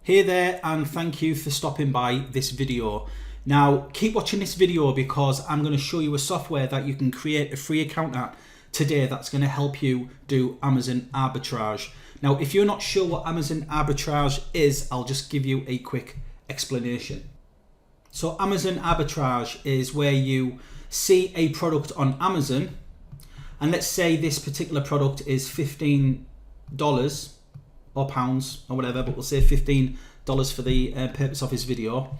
Hey there, and thank you for stopping by this video. Now keep watching this video because I'm going to show you a software that you can create a free account at today that's going to help you do Amazon arbitrage. Now if you're not sure what Amazon arbitrage is, I'll just give you a quick explanation. So Amazon arbitrage is where you see a product on Amazon, and let's say this particular product is $15 or pounds or whatever, but we'll say $15 for the purpose of this video.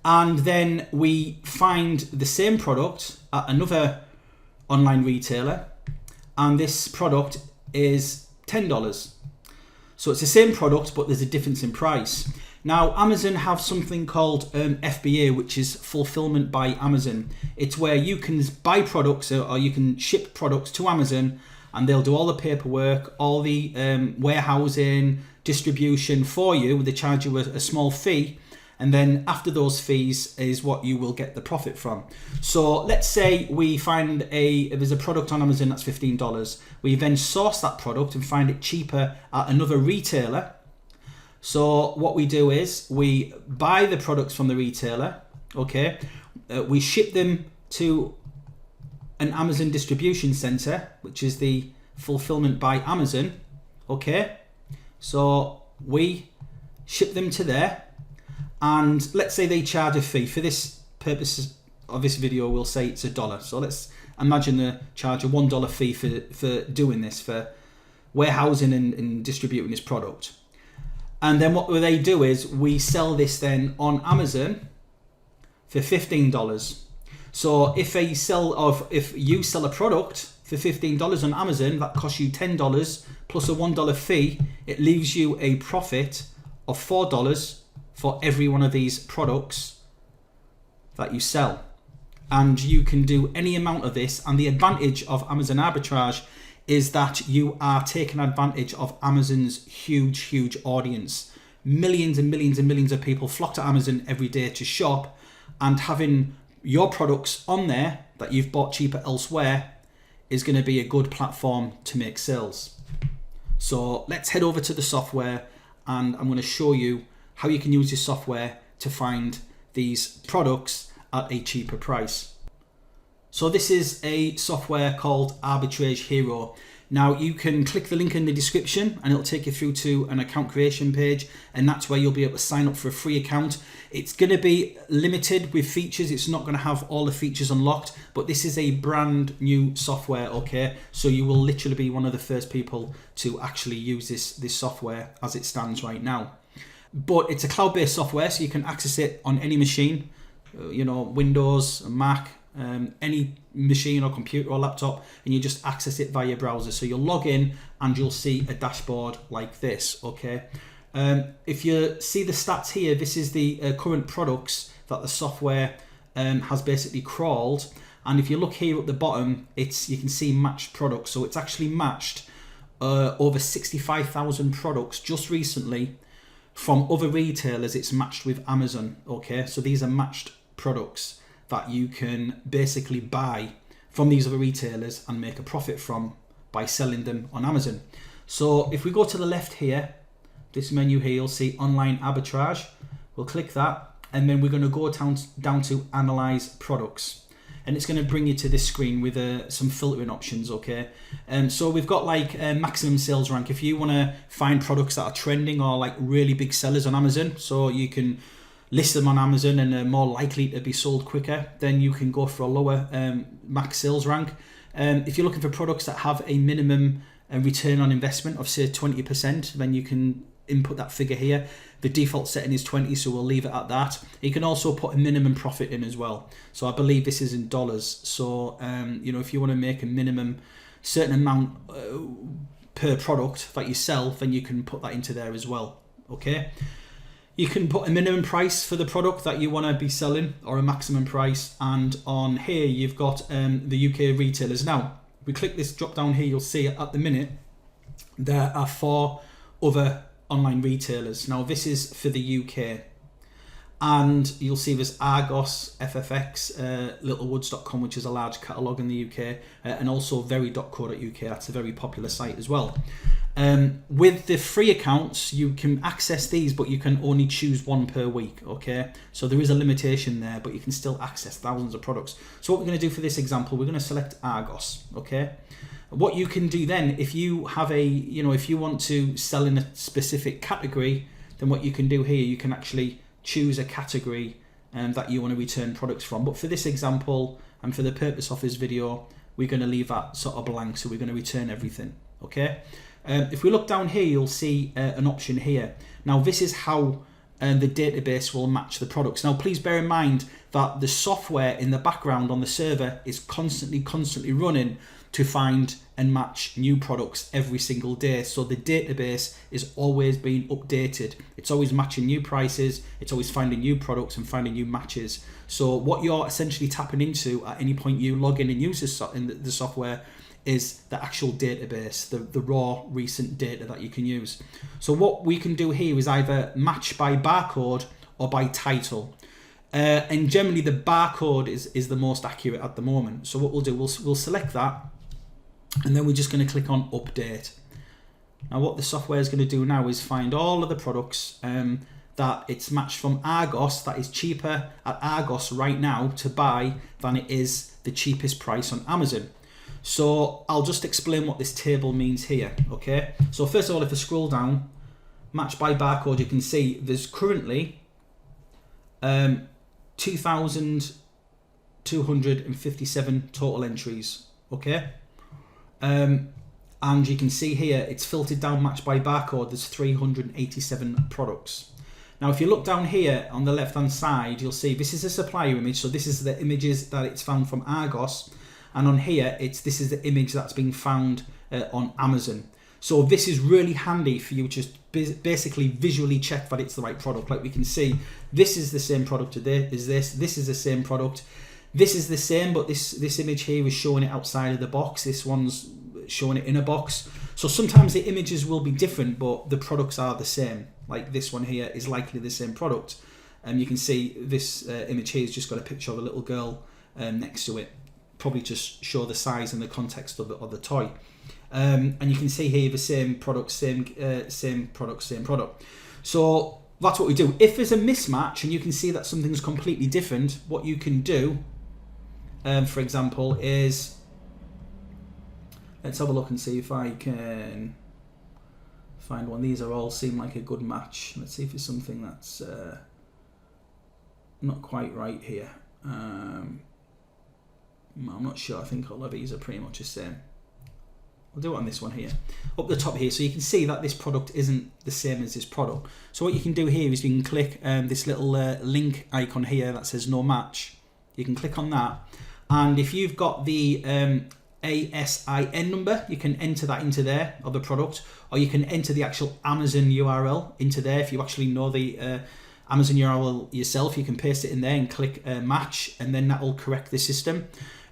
And then we find the same product at another online retailer, and this product is $10. So it's the same product, but there's a difference in price. Now Amazon have something called FBA, which is fulfillment by Amazon. It's where you can buy products or you can ship products to Amazon, and they'll do all the paperwork, all the warehousing, distribution for you. They charge you a small fee, and then after those fees is what you will get the profit from. So let's say we find there's a product on Amazon that's $15. We then source that product and find it cheaper at another retailer. So what we do is we buy the products from the retailer, okay? We ship them to an Amazon distribution center, which is the fulfillment by Amazon, okay? So we ship them to there, and let's say they charge a fee. For this purpose of this video, we'll say it's $1. So let's imagine they charge a $1 fee for doing this, for warehousing and distributing this product. And then what they do is we sell this then on Amazon for $15. So if you sell a product for $15 on Amazon, that costs you $10 plus a $1 fee, it leaves you a profit of $4 for every one of these products that you sell. And you can do any amount of this, and the advantage of Amazon arbitrage is that you are taking advantage of Amazon's huge audience. Millions and millions and millions of people flock to Amazon every day to shop, and having your products on there that you've bought cheaper elsewhere is going to be a good platform to make sales. So let's head over to the software, and I'm going to show you how you can use this software to find these products at a cheaper price. So this is a software called Arbitrage Hero. Now you can click the link in the description and it'll take you through to an account creation page, and that's where you'll be able to sign up for a free account. It's going to be limited with features. It's not going to have all the features unlocked, but this is a brand new software, okay? So you will literally be one of the first people to actually use this software as it stands right now. But it's a cloud-based software, so you can access it on any machine, Windows, Mac, any machine or computer or laptop, and you just access it via your browser. So you'll log in and you'll see a dashboard like this, okay? If you see the stats here, this is the current products that the software has basically crawled. And if you look here at the bottom, you can see matched products. So it's actually matched over 65,000 products just recently from other retailers. It's matched with Amazon, okay? So these are matched products that you can basically buy from these other retailers and make a profit from by selling them on Amazon. So if we go to the left here, this menu here, you'll see online arbitrage. We'll click that, and then we're going to go down to analyze products, and it's going to bring you to this screen with some filtering options, okay? So we've got like maximum sales rank. If you want to find products that are trending or like really big sellers on Amazon, so you can list them on Amazon and are more likely to be sold quicker, then you can go for a lower max sales rank. If you're looking for products that have a minimum return on investment of say 20%, then you can input that figure here. The default setting is 20, so we'll leave it at that. You can also put a minimum profit in as well. So I believe this is in dollars. So if you want to make a minimum certain amount per product that you sell, then you can put that into there as well, okay? You can put a minimum price for the product that you want to be selling, or a maximum price. And on here, you've got the UK retailers. Now, if we click this drop down here, you'll see at the minute, there are 4 other online retailers. Now, this is for the UK. And you'll see there's Argos, FFX, littlewoods.com, which is a large catalogue in the UK, and also very.co.uk. That's a very popular site as well. With the free accounts, you can access these, but you can only choose one per week, okay? So there is a limitation there, but you can still access thousands of products. So what we're going to do for this example, we're going to select Argos, okay? What you can do then, if you have if you want to sell in a specific category, then what you can do here, you can actually choose a category that you want to return products from. But for this example, and for the purpose of this video, we're going to leave that sort of blank, so we're going to return everything, okay? If we look down here, you'll see an option here. Now this is how the database will match the products. Now please bear in mind that the software in the background on the server is constantly running to find and match new products every single day. So the database is always being updated. It's always matching new prices, it's always finding new products and finding new matches. So what you're essentially tapping into at any point you log in and use the software is the actual database, the raw recent data that you can use. So what we can do here is either match by barcode or by title. And generally the barcode is the most accurate at the moment. So what we'll do, we'll select that, and then we're just going to click on update. Now what the software is going to do now is find all of the products that it's matched from Argos, that is cheaper at Argos right now to buy than it is the cheapest price on Amazon. So I'll just explain what this table means here, okay? So first of all, if I scroll down, match by barcode, you can see there's currently 2,257 total entries, okay? And you can see here, it's filtered down, matched by barcode, there's 387 products. Now, if you look down here on the left-hand side, you'll see this is a supplier image. So this is the images that it's found from Argos. And on here, this is the image that's being found on Amazon. So this is really handy for you to just basically visually check that it's the right product. Like we can see, this is the same product today, this is the same product. This is the same, but this image here is showing it outside of the box. This one's showing it in a box. So sometimes the images will be different, but the products are the same. Like this one here is likely the same product. And you can see this image here has just got a picture of a little girl next to it. Probably just show the size and the context of the toy. And you can see here the same product, same product. So that's what we do. If there's a mismatch and you can see that something's completely different, what you can do, for example, is, let's have a look and see if I can find one. These are all seem like a good match. Let's see if there's something that's not quite right here. I'm not sure. I think all of these are pretty much the same. We'll do it on this one here, up the top here, so you can see that this product isn't the same as this product. So what you can do here is you can click this little link icon here that says no match. You can click on that, and if you've got the ASIN number, you can enter that into there, of the product, or you can enter the actual Amazon URL into there. If you actually know the Amazon URL yourself, you can paste it in there and click match, and then that will correct the system.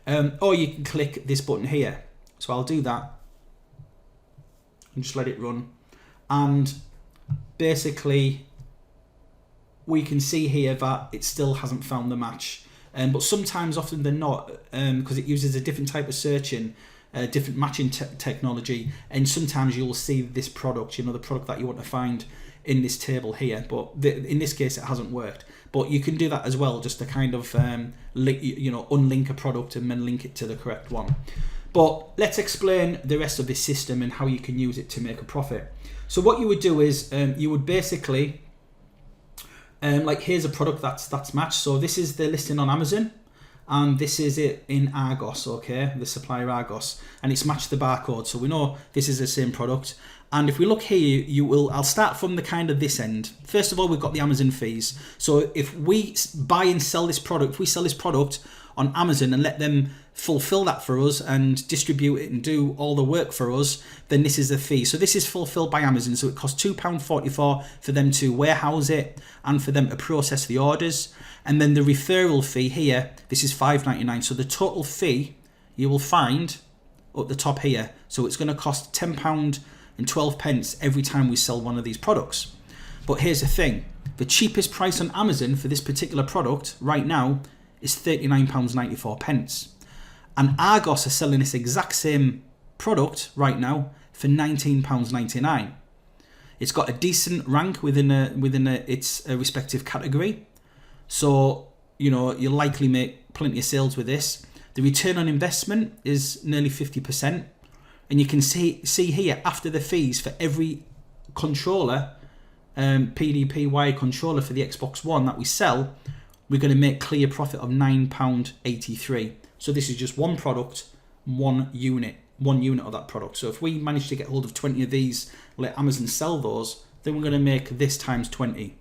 Or you can click this button here. So I'll do that and just let it run, and basically we can see here that it still hasn't found the match. But sometimes, often than not, because it uses a different type of searching, different matching technology, and sometimes you'll see this product, the product that you want to find in this table here. But in this case, it hasn't worked. But you can do that as well, just to kind of unlink a product and then link it to the correct one. But let's explain the rest of this system and how you can use it to make a profit. So what you would do is you would basically, like here's a product that's matched. So this is the listing on Amazon, and this is it in Argos, okay, the supplier Argos, and it's matched the barcode. So we know this is the same product. And if we look here, I'll start from the kind of this end. First of all, we've got the Amazon fees. So if we buy and sell this product, if we sell this product on Amazon and let them fulfill that for us and distribute it and do all the work for us, then this is the fee. So this is fulfilled by Amazon. So it costs £2.44 for them to warehouse it and for them to process the orders. And then the referral fee here, this is £5.99. So the total fee you will find at the top here. So it's going to cost £10.12 every time we sell one of these products. But here's the thing, The cheapest price on Amazon for this particular product right now is £39.94. And Argos are selling this exact same product right now for £19.99. It's got a decent rank within its respective category. So, you'll likely make plenty of sales with this. The return on investment is nearly 50%. And you can see here, after the fees, for every controller, PDP-wire controller for the Xbox One that we sell, we're going to make clear profit of £9.83. So this is just one product, one unit of that product. So if we manage to get hold of 20 of these, let Amazon sell those, then we're going to make this times 20.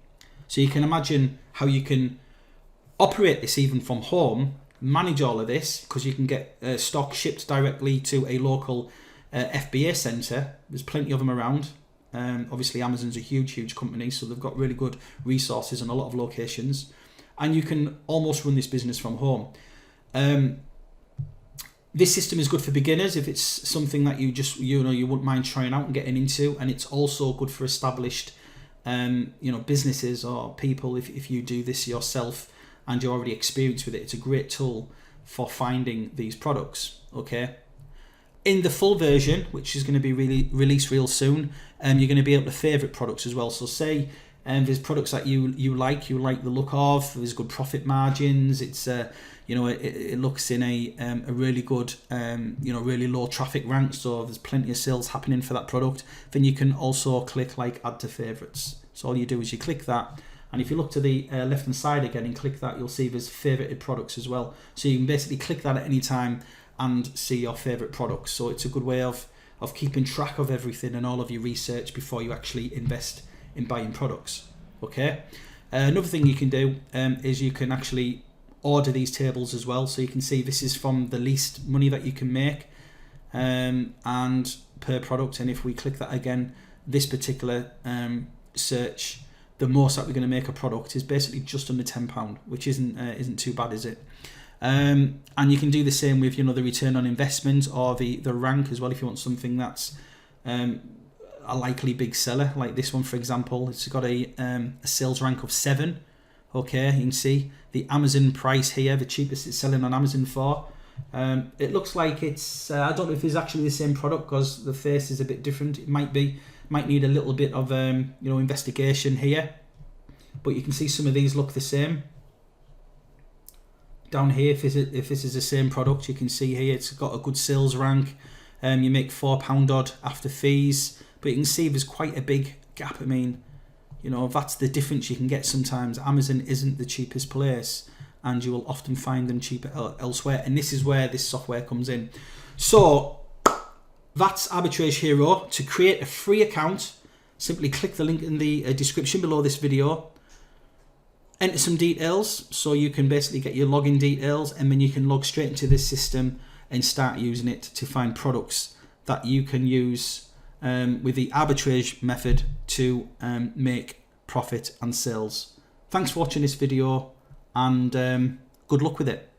So you can imagine how you can operate this even from home, manage all of this, because you can get stock shipped directly to a local FBA centre. There's plenty of them around. Obviously Amazon's a huge company, so they've got really good resources in a lot of locations, and you can almost run this business from home. This system is good for beginners if it's something that you wouldn't mind trying out and getting into, and it's also good for established businesses or people if you do this yourself and you're already experienced with it. It's a great tool for finding these products. Okay. In the full version, which is going to be released real soon, you're going to be able to favourite products as well. So say there's products that you like the look of, there's good profit margins, it's it looks in a really good really low traffic rank, so there's plenty of sales happening for that product. Then you can also click like add to favourites. So all you do is you click that, and if you look to the left hand side again and click that, you'll see there's favorited products as well. So you can basically click that at any time and see your favourite products. So it's a good way of keeping track of everything and all of your research before you actually invest in buying products. Okay. Another thing you can do is you can actually order these tables as well. So you can see this is from the least money that you can make and per product. And if we click that again, this particular search, the most that we're going to make a product is basically just under £10, which isn't too bad, is it? And you can do the same with the return on investment or the rank as well. If you want something that's a likely big seller, like this one for example, it's got a sales rank of 7. Okay, you can see the Amazon price here, the cheapest it's selling on Amazon for. It looks like it's I don't know if it's actually the same product because the face is a bit different. It might need a little bit of investigation here, but you can see some of these look the same. Down here, if this is the same product, you can see here it's got a good sales rank. You make £4 odd after fees, but you can see there's quite a big gap. I mean, that's the difference you can get sometimes. Amazon isn't the cheapest place, and you will often find them cheaper elsewhere, and this is where this software comes in. So that's Arbitrage Hero. To create a free account, simply click the link in the description below this video. Enter some details, so you can basically get your login details, and then you can log straight into this system and start using it to find products that you can use with the arbitrage method to make profit and sales. Thanks for watching this video, and good luck with it.